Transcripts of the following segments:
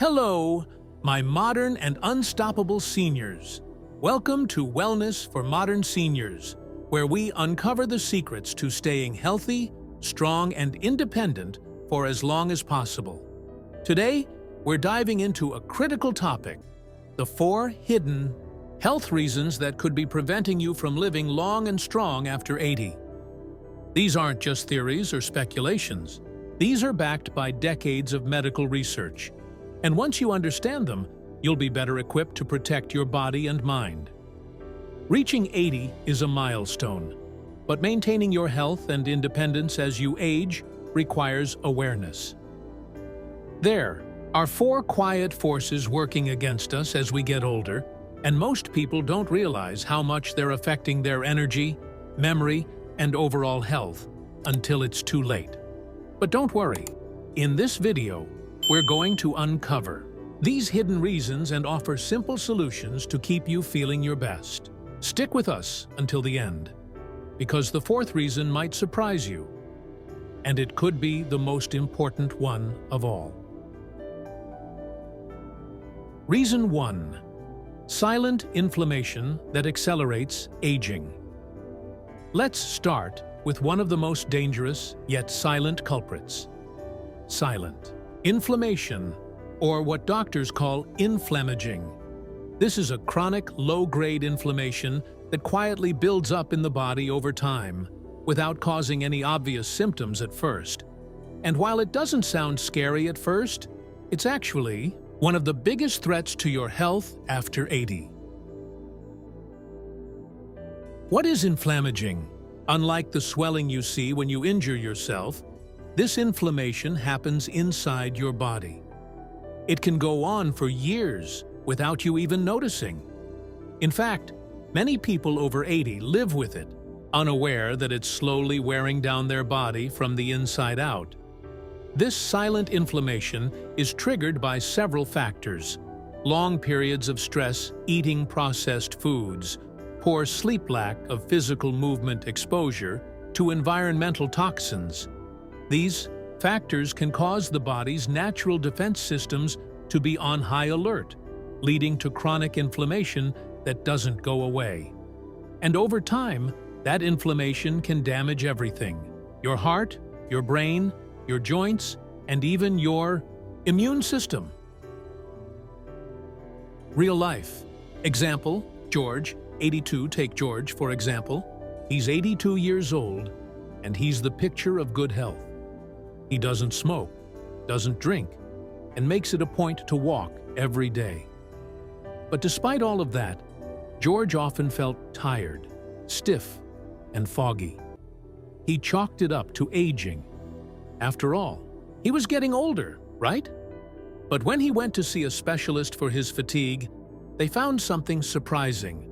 Hello, my modern and unstoppable seniors. Welcome to Wellness for Modern Seniors, where we uncover the secrets to staying healthy, strong, and independent for as long as possible. Today, we're diving into a critical topic: the 4 hidden health reasons that could be preventing you from living long and strong after 80. These aren't just theories or speculations. These are backed by decades of medical research. And once you understand them, you'll be better equipped to protect your body and mind. Reaching 80 is a milestone, but maintaining your health and independence as you age requires awareness. There are 4 quiet forces working against us as we get older, and most people don't realize how much they're affecting their energy, memory, and overall health until it's too late. But don't worry, in this video, we're going to uncover these hidden reasons and offer simple solutions to keep you feeling your best. Stick with us until the end, because the 4th reason might surprise you, and it could be the most important one of all. Reason 1. Silent inflammation that accelerates aging. Let's start with one of the most dangerous yet silent culprits: silent inflammation, or what doctors call inflammaging. This is a chronic, low-grade inflammation that quietly builds up in the body over time, without causing any obvious symptoms at first. And while it doesn't sound scary at first, it's actually one of the biggest threats to your health after 80. What is inflammaging? Unlike the swelling you see when you injure yourself, this inflammation happens inside your body. It can go on for years without you even noticing. In fact, many people over 80 live with it, unaware that it's slowly wearing down their body from the inside out. This silent inflammation is triggered by several factors: long periods of stress, eating processed foods, poor sleep, lack of physical movement exposure to environmental toxins. These factors can cause the body's natural defense systems to be on high alert, leading to chronic inflammation that doesn't go away. And over time, that inflammation can damage everything: your heart, your brain, your joints, and even your immune system. Real life. Example, George, 82. Take George, for example. He's 82 years old, and he's the picture of good health. He doesn't smoke, doesn't drink, and makes it a point to walk every day. But despite all of that, George often felt tired, stiff, and foggy. He chalked it up to aging. After all, he was getting older, right? But when he went to see a specialist for his fatigue, they found something surprising.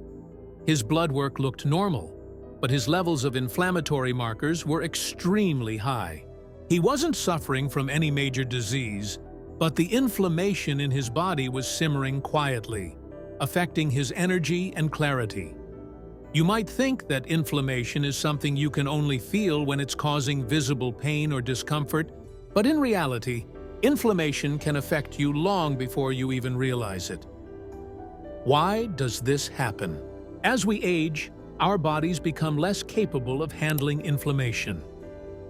His blood work looked normal, but his levels of inflammatory markers were extremely high. He wasn't suffering from any major disease, but the inflammation in his body was simmering quietly, affecting his energy and clarity. You might think that inflammation is something you can only feel when it's causing visible pain or discomfort, but in reality, inflammation can affect you long before you even realize it. Why does this happen? As we age, our bodies become less capable of handling inflammation.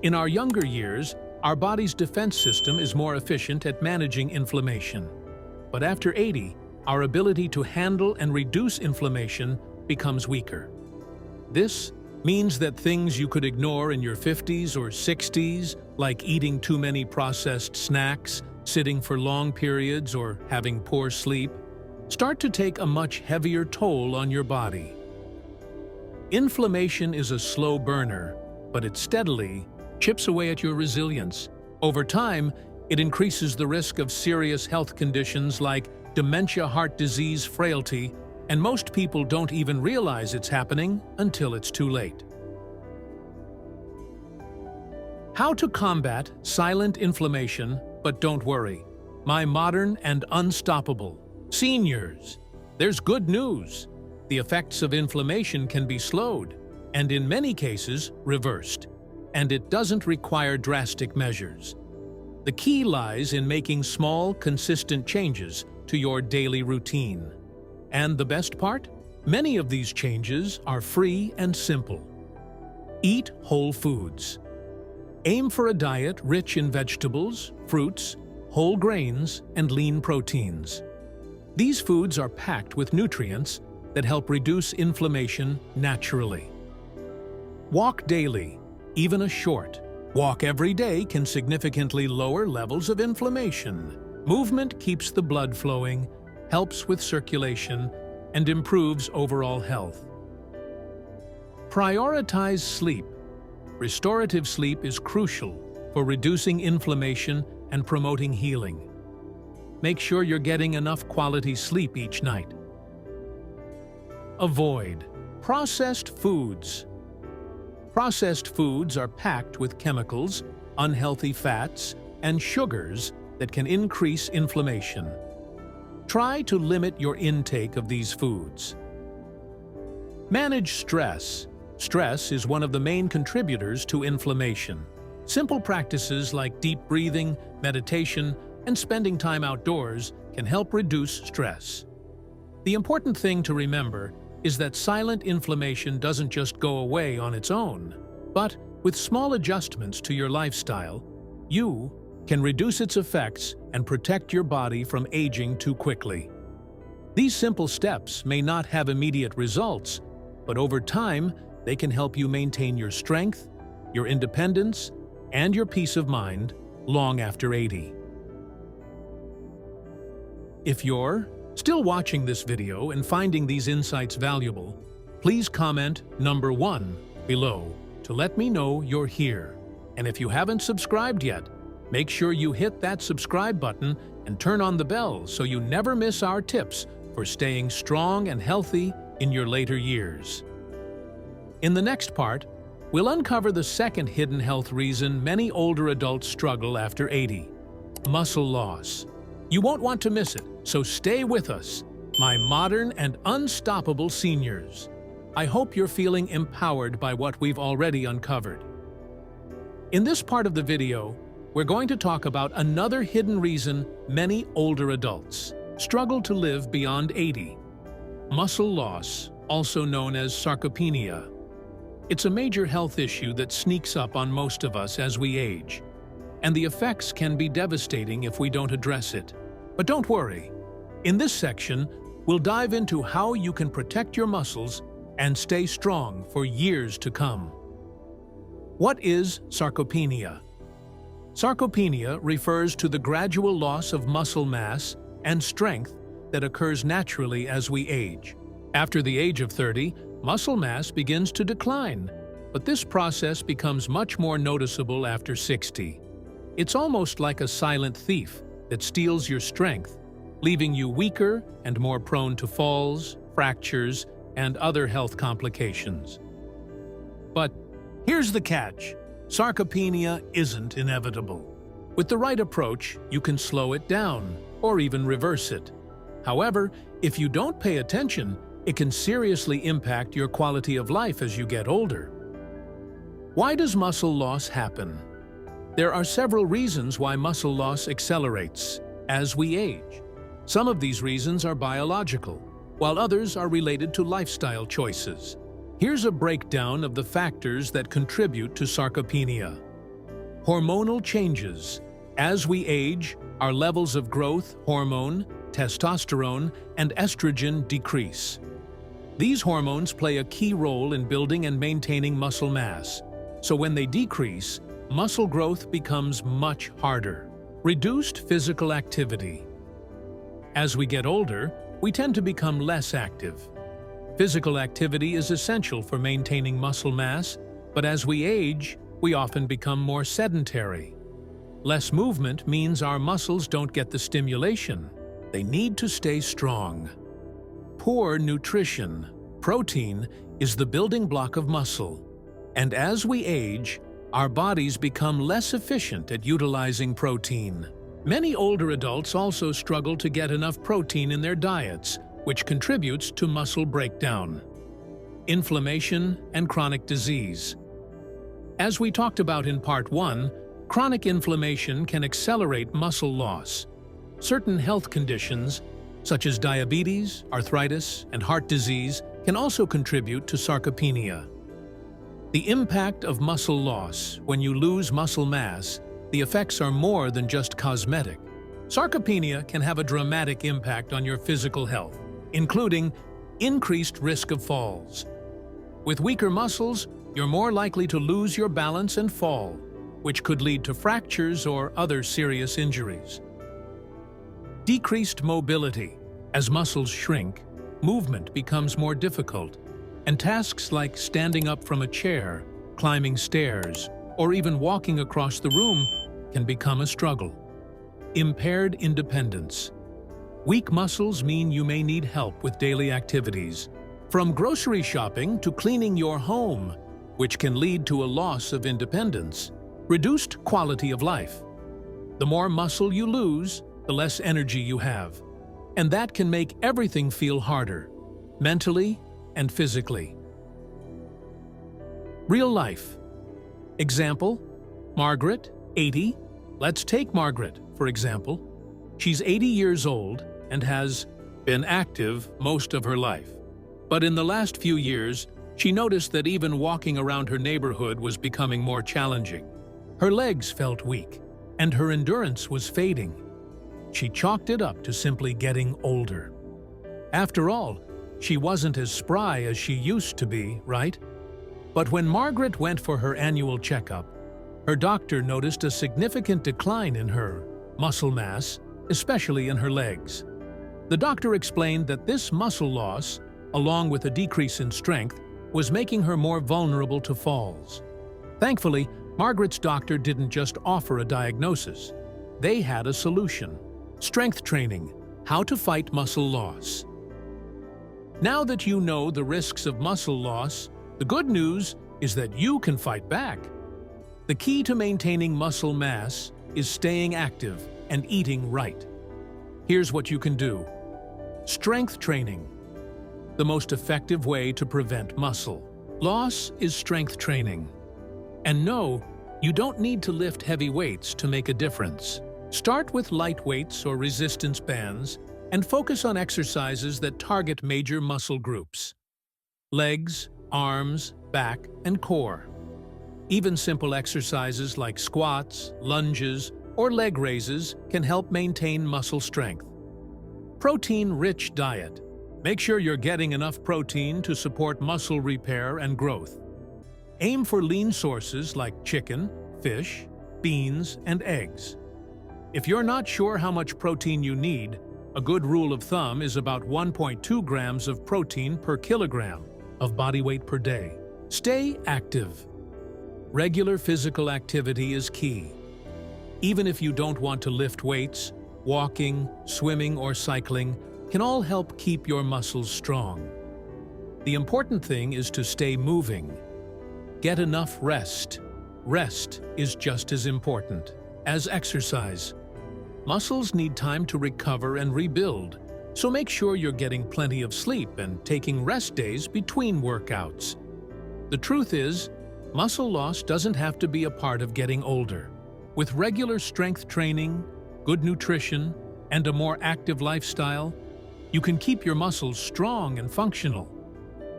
In our younger years, our body's defense system is more efficient at managing inflammation. But after 80, our ability to handle and reduce inflammation becomes weaker. This means that things you could ignore in your 50s or 60s, like eating too many processed snacks, sitting for long periods, or having poor sleep, start to take a much heavier toll on your body. Inflammation is a slow burner, but it steadily chips away at your resilience. Over time, it increases the risk of serious health conditions like dementia, heart disease, frailty, and most people don't even realize it's happening until it's too late. How to combat silent inflammation, but don't worry. My modern and unstoppable seniors. There's good news. The effects of inflammation can be slowed, and in many cases, reversed. And it doesn't require drastic measures. The key lies in making small, consistent changes to your daily routine. And the best part? Many of these changes are free and simple. Eat whole foods. Aim for a diet rich in vegetables, fruits, whole grains, and lean proteins. These foods are packed with nutrients that help reduce inflammation naturally. Walk daily, even a short walk every day can significantly lower levels of inflammation. Movement keeps the blood flowing, helps with circulation, and improves overall health. Prioritize sleep. Restorative sleep is crucial for reducing inflammation and promoting healing. Make sure you're getting enough quality sleep each night. Avoid processed foods. Processed foods are packed with chemicals, unhealthy fats, and sugars that can increase inflammation. Try to limit your intake of these foods. Manage stress. Stress is one of the main contributors to inflammation. Simple practices like deep breathing, meditation, and spending time outdoors can help reduce stress. The important thing to remember is that silent inflammation doesn't just go away on its own, but with small adjustments to your lifestyle, you can reduce its effects and protect your body from aging too quickly. These simple steps may not have immediate results, but over time, they can help you maintain your strength, your independence, and your peace of mind long after 80. If you're still watching this video and finding these insights valuable, please comment number 1 below to let me know you're here. And if you haven't subscribed yet, make sure you hit that subscribe button and turn on the bell so you never miss our tips for staying strong and healthy in your later years. In the next part, we'll uncover the second hidden health reason many older adults struggle after 80: muscle loss. You won't want to miss it, so stay with us, my modern and unstoppable seniors. I hope you're feeling empowered by what we've already uncovered. In this part of the video, we're going to talk about another hidden reason many older adults struggle to live beyond 80: muscle loss, also known as sarcopenia. It's a major health issue that sneaks up on most of us as we age, and the effects can be devastating if we don't address it. But don't worry. In this section, we'll dive into how you can protect your muscles and stay strong for years to come. What is sarcopenia? Sarcopenia refers to the gradual loss of muscle mass and strength that occurs naturally as we age. After the age of 30, muscle mass begins to decline, but this process becomes much more noticeable after 60. It's almost like a silent thief that steals your strength, leaving you weaker and more prone to falls, fractures, and other health complications. But here's the catch: sarcopenia isn't inevitable. With the right approach, you can slow it down or even reverse it. However, if you don't pay attention, it can seriously impact your quality of life as you get older. Why does muscle loss happen? There are several reasons why muscle loss accelerates as we age. Some of these reasons are biological, while others are related to lifestyle choices. Here's a breakdown of the factors that contribute to sarcopenia. Hormonal changes. As we age, our levels of growth hormone, testosterone, and estrogen decrease. These hormones play a key role in building and maintaining muscle mass, so when they decrease, muscle growth becomes much harder. Reduced physical activity. As we get older, we tend to become less active. Physical activity is essential for maintaining muscle mass, but as we age, we often become more sedentary. Less movement means our muscles don't get the stimulation they need to stay strong. Poor nutrition. Protein is the building block of muscle, and as we age, our bodies become less efficient at utilizing protein. Many older adults also struggle to get enough protein in their diets, which contributes to muscle breakdown. Inflammation and chronic disease. As we talked about in Part 1, Chronic inflammation can accelerate muscle loss. Certain health conditions, such as diabetes, arthritis, and heart disease, can also contribute to sarcopenia. The impact of muscle loss. When you lose muscle mass, the effects are more than just cosmetic. Sarcopenia can have a dramatic impact on your physical health, including increased risk of falls. With weaker muscles, you're more likely to lose your balance and fall, which could lead to fractures or other serious injuries. Decreased mobility. As muscles shrink, movement becomes more difficult, and tasks like standing up from a chair, climbing stairs, or even walking across the room can become a struggle. Impaired independence. Weak muscles mean you may need help with daily activities, from grocery shopping to cleaning your home, which can lead to a loss of independence. Reduced quality of life. The more muscle you lose, the less energy you have, and that can make everything feel harder, mentally and physically. Real life. Example, Margaret, 80. Let's take Margaret, for example. She's 80 years old and has been active most of her life. But in the last few years, she noticed that even walking around her neighborhood was becoming more challenging. Her legs felt weak, and her endurance was fading. She chalked it up to simply getting older. After all, she wasn't as spry as she used to be, right? But when Margaret went for her annual checkup, her doctor noticed a significant decline in her muscle mass, especially in her legs. The doctor explained that this muscle loss, along with a decrease in strength, was making her more vulnerable to falls. Thankfully, Margaret's doctor didn't just offer a diagnosis. They had a solution. Strength training, how to fight muscle loss. Now that you know the risks of muscle loss, the good news is that you can fight back. The key to maintaining muscle mass is staying active and eating right. Here's what you can do. Strength training. The most effective way to prevent muscle loss is strength training. And no, you don't need to lift heavy weights to make a difference. Start with light weights or resistance bands and focus on exercises that target major muscle groups: legs, arms, back, and core. Even simple exercises like squats, lunges, or leg raises can help maintain muscle strength. Protein-rich diet. Make sure you're getting enough protein to support muscle repair and growth. Aim for lean sources like chicken, fish, beans, and eggs. If you're not sure how much protein you need, a good rule of thumb is about 1.2 grams of protein per kilogram of body weight per day. Stay active. Regular physical activity is key. Even if you don't want to lift weights, walking, swimming, or cycling can all help keep your muscles strong. The important thing is to stay moving. Get enough rest. Rest is just as important as exercise. Muscles need time to recover and rebuild, so make sure you're getting plenty of sleep and taking rest days between workouts. The truth is, muscle loss doesn't have to be a part of getting older. With regular strength training, good nutrition, and a more active lifestyle, you can keep your muscles strong and functional,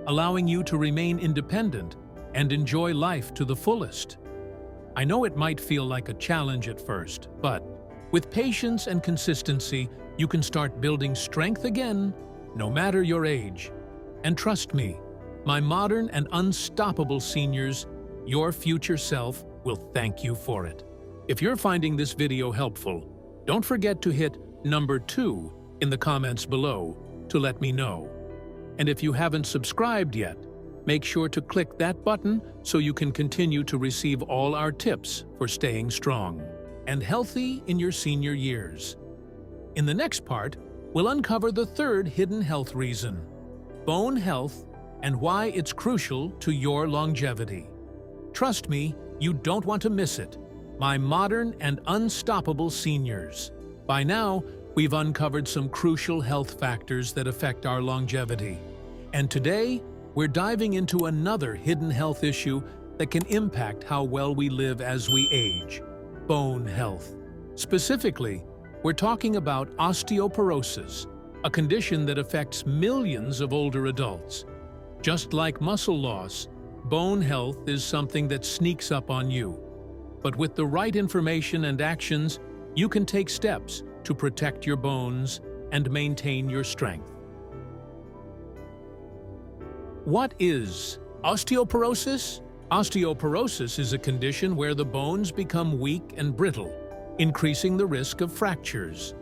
allowing you to remain independent and enjoy life to the fullest. I know it might feel like a challenge at first, but with patience and consistency, you can start building strength again, no matter your age. And trust me, my modern and unstoppable seniors, your future self will thank you for it. If you're finding this video helpful, don't forget to hit number 2 in the comments below to let me know. And if you haven't subscribed yet, make sure to click that button so you can continue to receive all our tips for staying strong and healthy in your senior years. In the next part, we'll uncover the third hidden health reason: bone health and why it's crucial to your longevity. Trust me, you don't want to miss it. My modern and unstoppable seniors. By now, we've uncovered some crucial health factors that affect our longevity. And today, we're diving into another hidden health issue that can impact how well we live as we age: bone health. Specifically, we're talking about osteoporosis, a condition that affects millions of older adults. Just like muscle loss, bone health is something that sneaks up on you. But with the right information and actions, you can take steps to protect your bones and maintain your strength. What is osteoporosis? Osteoporosis is a condition where the bones become weak and brittle, increasing the risk of fractures.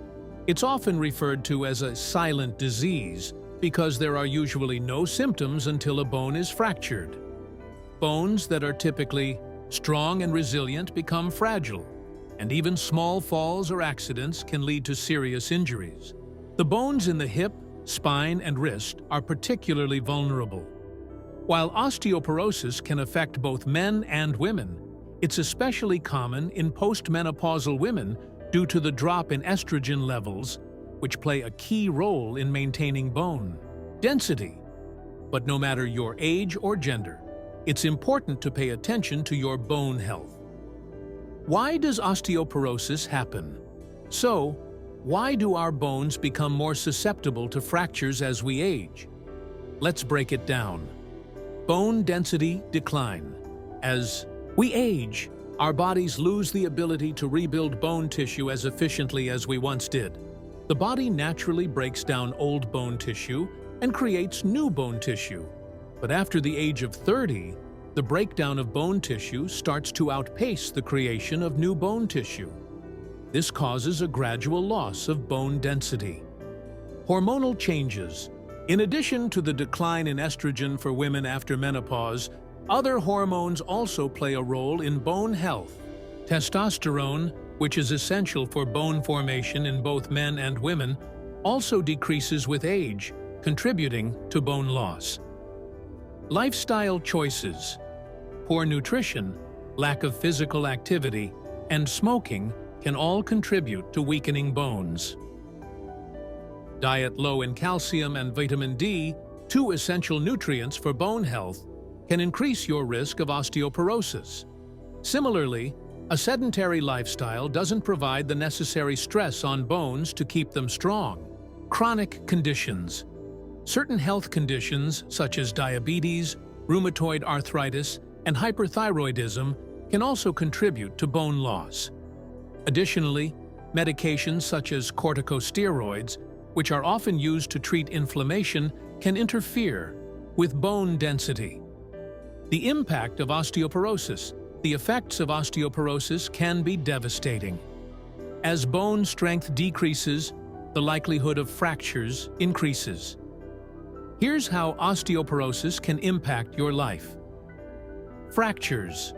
It's often referred to as a silent disease because there are usually no symptoms until a bone is fractured. Bones that are typically strong and resilient become fragile, and even small falls or accidents can lead to serious injuries. The bones in the hip, spine, and wrist are particularly vulnerable. While osteoporosis can affect both men and women, it's especially common in postmenopausal women due to the drop in estrogen levels, which play a key role in maintaining bone density. But no matter your age or gender, it's important to pay attention to your bone health. Why does osteoporosis happen? So, why do our bones become more susceptible to fractures as we age? Let's break it down. Bone density decline. As we age, our bodies lose the ability to rebuild bone tissue as efficiently as we once did. The body naturally breaks down old bone tissue and creates new bone tissue. But after the age of 30, the breakdown of bone tissue starts to outpace the creation of new bone tissue. This causes a gradual loss of bone density. Hormonal changes. In addition to the decline in estrogen for women after menopause, other hormones also play a role in bone health. Testosterone, which is essential for bone formation in both men and women, also decreases with age, contributing to bone loss. Lifestyle choices. Poor nutrition, lack of physical activity, and smoking can all contribute to weakening bones. Diet low in calcium and vitamin D, two essential nutrients for bone health, can increase your risk of osteoporosis. Similarly, a sedentary lifestyle doesn't provide the necessary stress on bones to keep them strong. Chronic conditions. Certain health conditions, such as diabetes, rheumatoid arthritis, and hyperthyroidism, can also contribute to bone loss. Additionally, medications such as corticosteroids, which are often used to treat inflammation, can interfere with bone density. The impact of osteoporosis. The effects of osteoporosis can be devastating. As bone strength decreases, the likelihood of fractures increases. Here's how osteoporosis can impact your life. Fractures.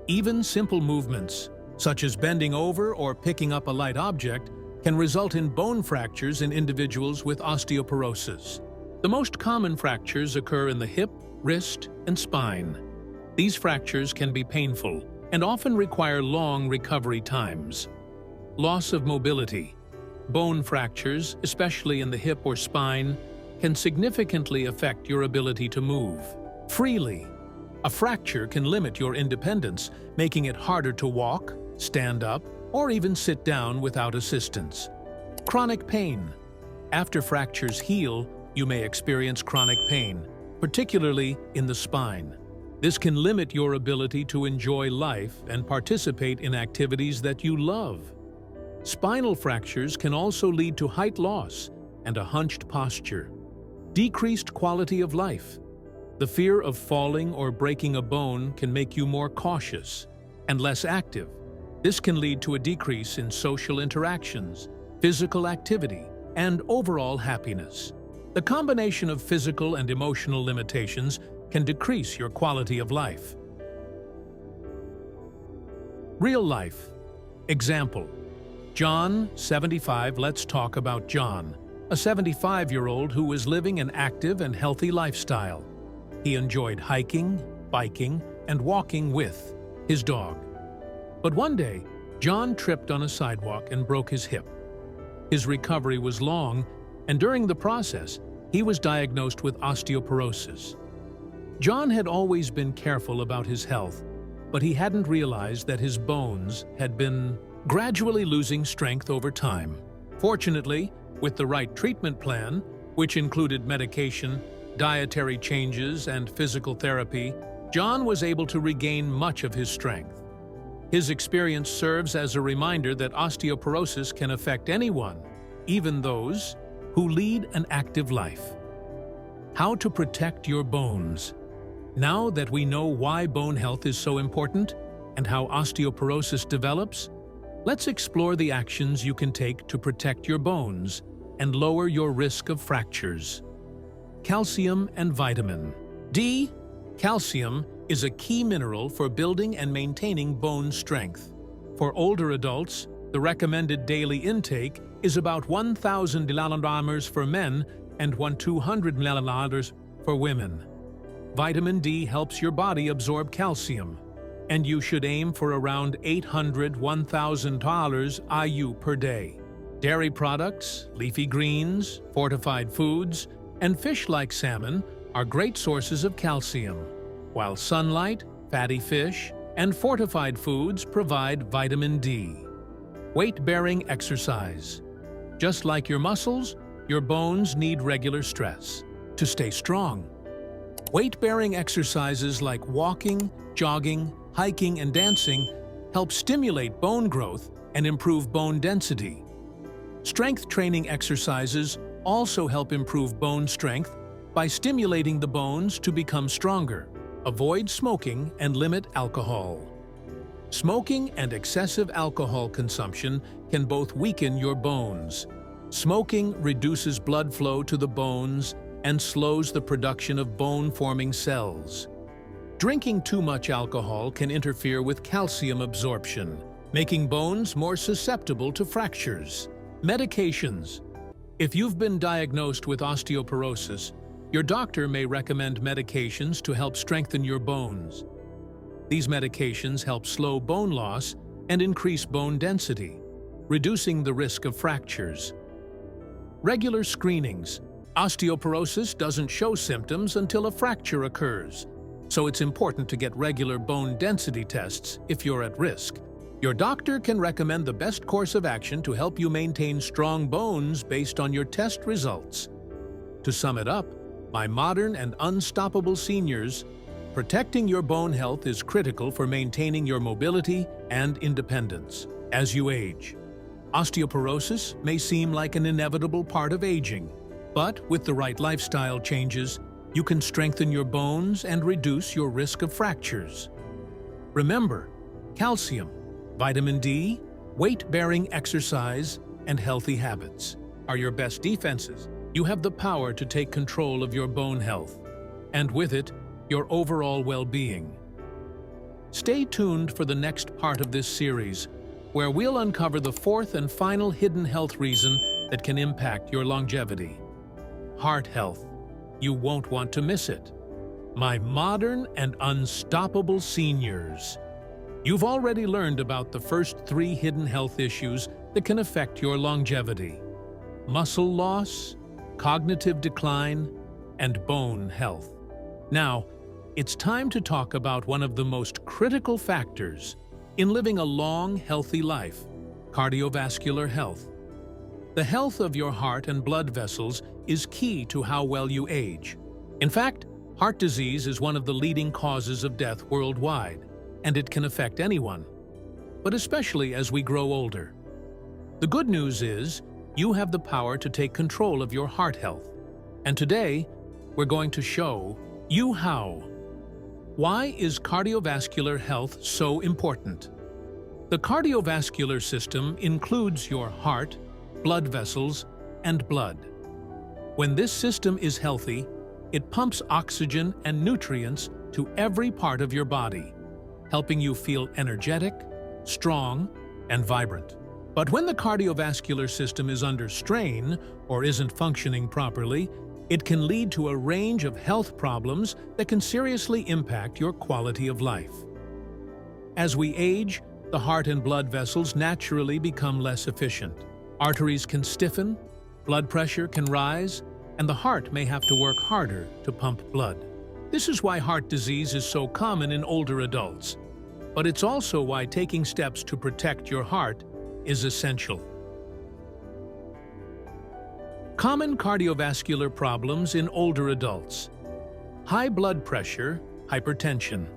Even simple movements, such as bending over or picking up a light object, can result in bone fractures in individuals with osteoporosis. The most common fractures occur in the hip, wrist, and spine. These fractures can be painful and often require long recovery times. Loss of mobility. Bone fractures, especially in the hip or spine, can significantly affect your ability to move freely. A fracture can limit your independence, making it harder to walk, stand up, or even sit down without assistance. Chronic pain. After fractures heal, you may experience chronic pain, particularly in the spine. This can limit your ability to enjoy life and participate in activities that you love. Spinal fractures can also lead to height loss and a hunched posture. Decreased quality of life. The fear of falling or breaking a bone can make you more cautious and less active. This can lead to a decrease in social interactions, physical activity, and overall happiness. The combination of physical and emotional limitations can decrease your quality of life. Real life. Example. John, 75. Let's talk about John, a 75-year-old who was living an active and healthy lifestyle. He enjoyed hiking, biking, and walking with his dog. But one day, John tripped on a sidewalk and broke his hip. His recovery was long, and during the process, he was diagnosed with osteoporosis. John had always been careful about his health, but he hadn't realized that his bones had been gradually losing strength over time. Fortunately, with the right treatment plan, which included medication, dietary changes, and physical therapy, John was able to regain much of his strength. His experience serves as a reminder that osteoporosis can affect anyone, even those who lead an active life. How to protect your bones. Now that we know why bone health is so important and how osteoporosis develops, let's explore the actions you can take to protect your bones and lower your risk of fractures. Calcium and vitamin D. Calcium is a key mineral for building and maintaining bone strength. For older adults, the recommended daily intake is about 1,000 milliliters for men and 200 milliliters for women. Vitamin D helps your body absorb calcium, and you should aim for around 800–1,000 IU per day. Dairy products, leafy greens, fortified foods, and fish like salmon are great sources of calcium, while sunlight, fatty fish, and fortified foods provide vitamin D. Weight-bearing exercise. Just like your muscles, your bones need regular stress to stay strong. Weight-bearing exercises like walking, jogging, hiking, and dancing help stimulate bone growth and improve bone density. Strength training exercises also help improve bone strength by stimulating the bones to become stronger. Avoid smoking and limit alcohol. Smoking and excessive alcohol consumption can both weaken your bones. Smoking reduces blood flow to the bones and slows the production of bone-forming cells. Drinking too much alcohol can interfere with calcium absorption, making bones more susceptible to fractures. Medications. If you've been diagnosed with osteoporosis, your doctor may recommend medications to help strengthen your bones. These medications help slow bone loss and increase bone density, reducing the risk of fractures. Regular screenings. Osteoporosis doesn't show symptoms until a fracture occurs, so it's important to get regular bone density tests if you're at risk. Your doctor can recommend the best course of action to help you maintain strong bones based on your test results. To sum it up, my modern and unstoppable seniors, protecting your bone health is critical for maintaining your mobility and independence. As you age, osteoporosis may seem like an inevitable part of aging, but with the right lifestyle changes, you can strengthen your bones and reduce your risk of fractures. Remember, calcium, vitamin D, weight-bearing exercise, and healthy habits are your best defenses. You have the power to take control of your bone health, and with it, your overall well-being. Stay tuned for the next part of this series, where we'll uncover the fourth and final hidden health reason that can impact your longevity. Heart health. You won't want to miss it. My modern and unstoppable seniors. You've already learned about the first 3 hidden health issues that can affect your longevity: muscle loss, cognitive decline, and bone health. Now, it's time to talk about one of the most critical factors in living a long, healthy life: cardiovascular health. The health of your heart and blood vessels is key to how well you age. In fact, heart disease is one of the leading causes of death worldwide, and it can affect anyone, but especially as we grow older. The good news is, you have the power to take control of your heart health. And today, we're going to show you how. Why is cardiovascular health so important? The cardiovascular system includes your heart, blood vessels, and blood. When this system is healthy, it pumps oxygen and nutrients to every part of your body, helping you feel energetic, strong, and vibrant. But when the cardiovascular system is under strain or isn't functioning properly, it can lead to a range of health problems that can seriously impact your quality of life. As we age, the heart and blood vessels naturally become less efficient. Arteries can stiffen, blood pressure can rise, and the heart may have to work harder to pump blood. This is why heart disease is so common in older adults. but it's also why taking steps to protect your heart is essential. Common cardiovascular problems in older adults. High blood pressure, hypertension.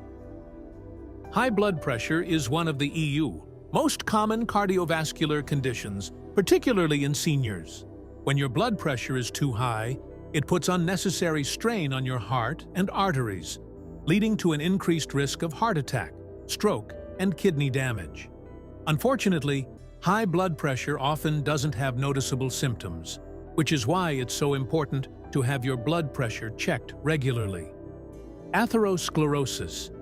High blood pressure is one of the EU's most common cardiovascular conditions, particularly in seniors. When your blood pressure is too high, it puts unnecessary strain on your heart and arteries, leading to an increased risk of heart attack, stroke, and kidney damage. Unfortunately, high blood pressure often doesn't have noticeable symptoms, which is why it's so important to have your blood pressure checked regularly. Atherosclerosis.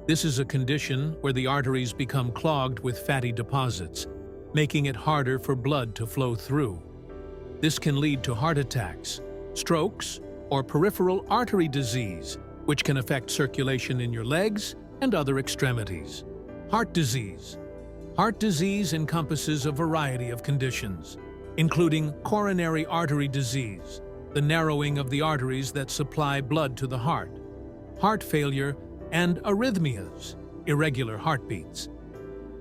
This is a condition where the arteries become clogged with fatty deposits, making it harder for blood to flow through. This can lead to heart attacks, strokes, or peripheral artery disease, which can affect circulation in your legs and other extremities. Heart disease. Heart disease encompasses a variety of conditions, including coronary artery disease, the narrowing of the arteries that supply blood to the heart failure, and arrhythmias, irregular heartbeats.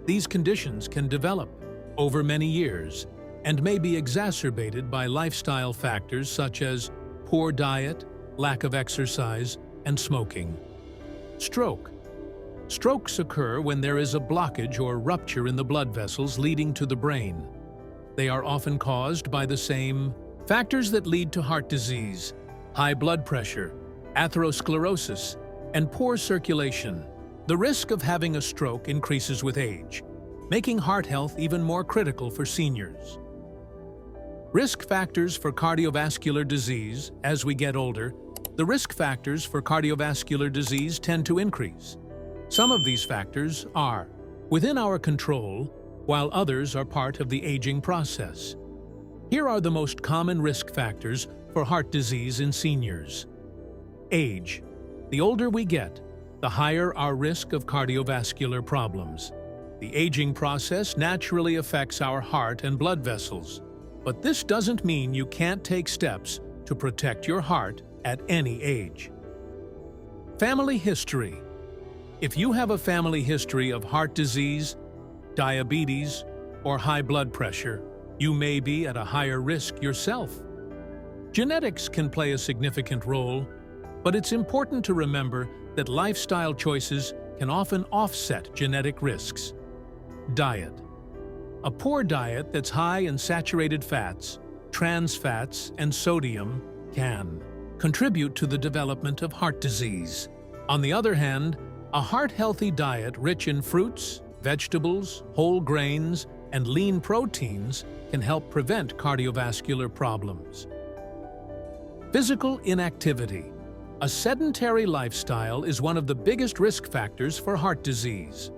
These conditions can develop over many years and may be exacerbated by lifestyle factors such as poor diet, lack of exercise, and smoking. Stroke. Strokes occur when there is a blockage or rupture in the blood vessels leading to the brain. They are often caused by the same factors that lead to heart disease: high blood pressure, atherosclerosis, and poor circulation. The risk of having a stroke increases with age, making heart health even more critical for seniors. Risk factors for cardiovascular disease. As we get older, the risk factors for cardiovascular disease tend to increase. Some of these factors are within our control, while others are part of the aging process. Here are the most common risk factors for heart disease in seniors. Age. The older we get, the higher our risk of cardiovascular problems. The aging process naturally affects our heart and blood vessels, but this doesn't mean you can't take steps to protect your heart at any age. Family history. If you have a family history of heart disease, diabetes, or high blood pressure, you may be at a higher risk yourself. Genetics can play a significant role, but it's important to remember that lifestyle choices can often offset genetic risks. Diet. A poor diet that's high in saturated fats, trans fats, and sodium can contribute to the development of heart disease. On the other hand, a heart-healthy diet rich in fruits, vegetables, whole grains, and lean proteins can help prevent cardiovascular problems. Physical inactivity. A sedentary lifestyle is one of the biggest risk factors for heart disease.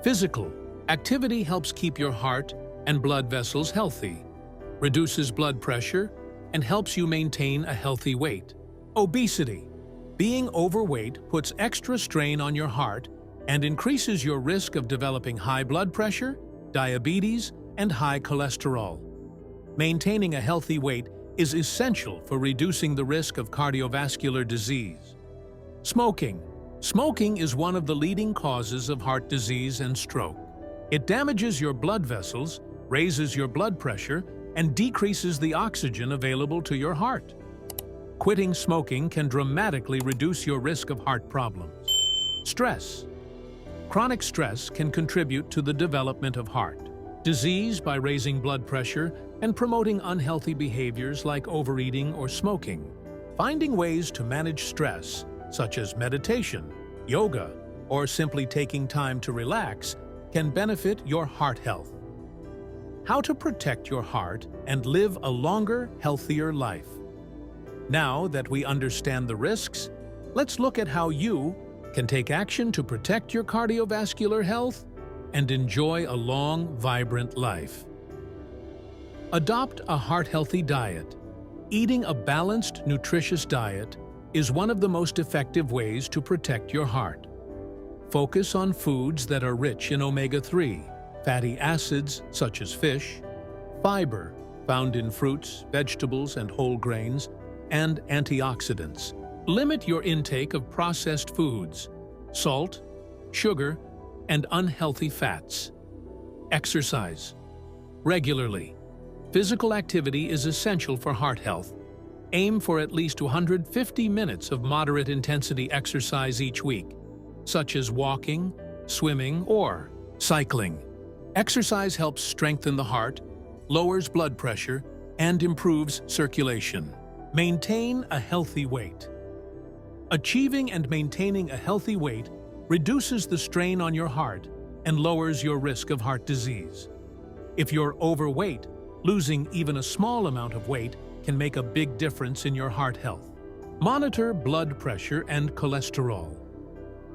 Physical activity helps keep your heart and blood vessels healthy, reduces blood pressure, and helps you maintain a healthy weight. Obesity. Being overweight puts extra strain on your heart and increases your risk of developing high blood pressure, diabetes, and high cholesterol. Maintaining a healthy weight is essential for reducing the risk of cardiovascular disease. Smoking. Smoking is one of the leading causes of heart disease and stroke. It damages your blood vessels, raises your blood pressure, and decreases the oxygen available to your heart. Quitting smoking can dramatically reduce your risk of heart problems. Stress. Chronic stress can contribute to the development of heart disease by raising blood pressure and promoting unhealthy behaviors like overeating or smoking. Finding ways to manage stress, such as meditation, yoga, or simply taking time to relax, can benefit your heart health. How to protect your heart and live a longer, healthier life. Now that we understand the risks, let's look at how you can take action to protect your cardiovascular health and enjoy a long, vibrant life. Adopt a heart-healthy diet. Eating a balanced, nutritious diet is one of the most effective ways to protect your heart. Focus on foods that are rich in omega-3, fatty acids such as fish, fiber found in fruits, vegetables, and whole grains, and antioxidants. Limit your intake of processed foods, salt, sugar, and unhealthy fats. Exercise regularly. Physical activity is essential for heart health. Aim for at least 250 minutes of moderate intensity exercise each week, such as walking, swimming, or cycling. Exercise helps strengthen the heart, lowers blood pressure, and improves circulation. Maintain a healthy weight. Achieving and maintaining a healthy weight reduces the strain on your heart and lowers your risk of heart disease. If you're overweight, losing even a small amount of weight can make a big difference in your heart health. Monitor blood pressure and cholesterol.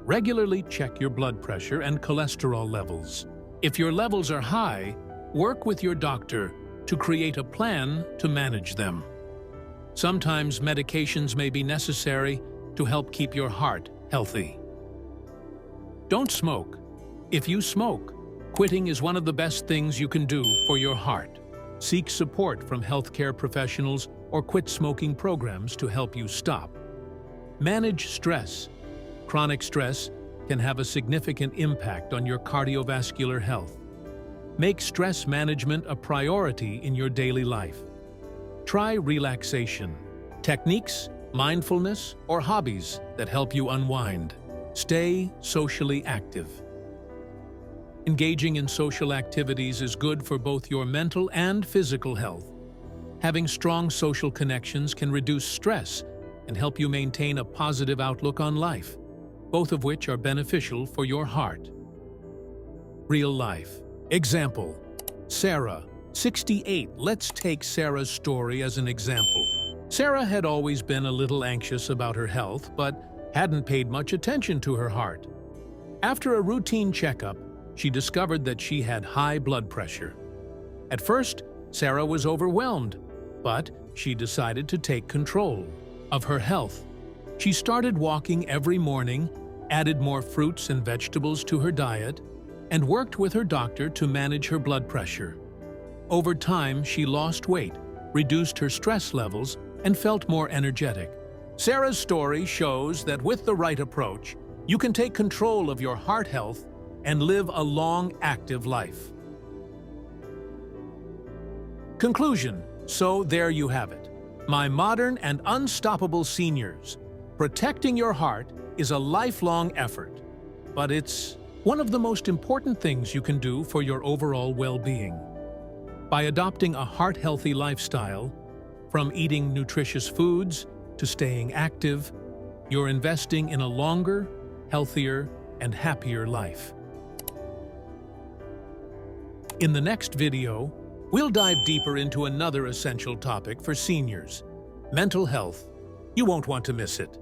Regularly check your blood pressure and cholesterol levels. If your levels are high, work with your doctor to create a plan to manage them. Sometimes medications may be necessary to help keep your heart healthy. Don't smoke. If you smoke, quitting is one of the best things you can do for your heart. Seek support from healthcare professionals or quit smoking programs to help you stop. Manage stress. Chronic stress can have a significant impact on your cardiovascular health. Make stress management a priority in your daily life. Try relaxation, techniques, mindfulness, or hobbies that help you unwind. Stay socially active. Engaging in social activities is good for both your mental and physical health. Having strong social connections can reduce stress and help you maintain a positive outlook on life, both of which are beneficial for your heart. Real life. Example: Sarah, 68. Let's take Sarah's story as an example. Sarah had always been a little anxious about her health, but hadn't paid much attention to her heart. After a routine checkup, she discovered that she had high blood pressure. At first, Sarah was overwhelmed, but she decided to take control of her health. She started walking every morning, added more fruits and vegetables to her diet, and worked with her doctor to manage her blood pressure. Over time, she lost weight, reduced her stress levels, and felt more energetic. Sarah's story shows that with the right approach, you can take control of your heart health and live a long, active life. Conclusion. So there you have it. My modern and unstoppable seniors. Protecting your heart is a lifelong effort, but it's one of the most important things you can do for your overall well-being. By adopting a heart-healthy lifestyle, from eating nutritious foods to staying active, you're investing in a longer, healthier, and happier life. In the next video, we'll dive deeper into another essential topic for seniors: mental health. You won't want to miss it.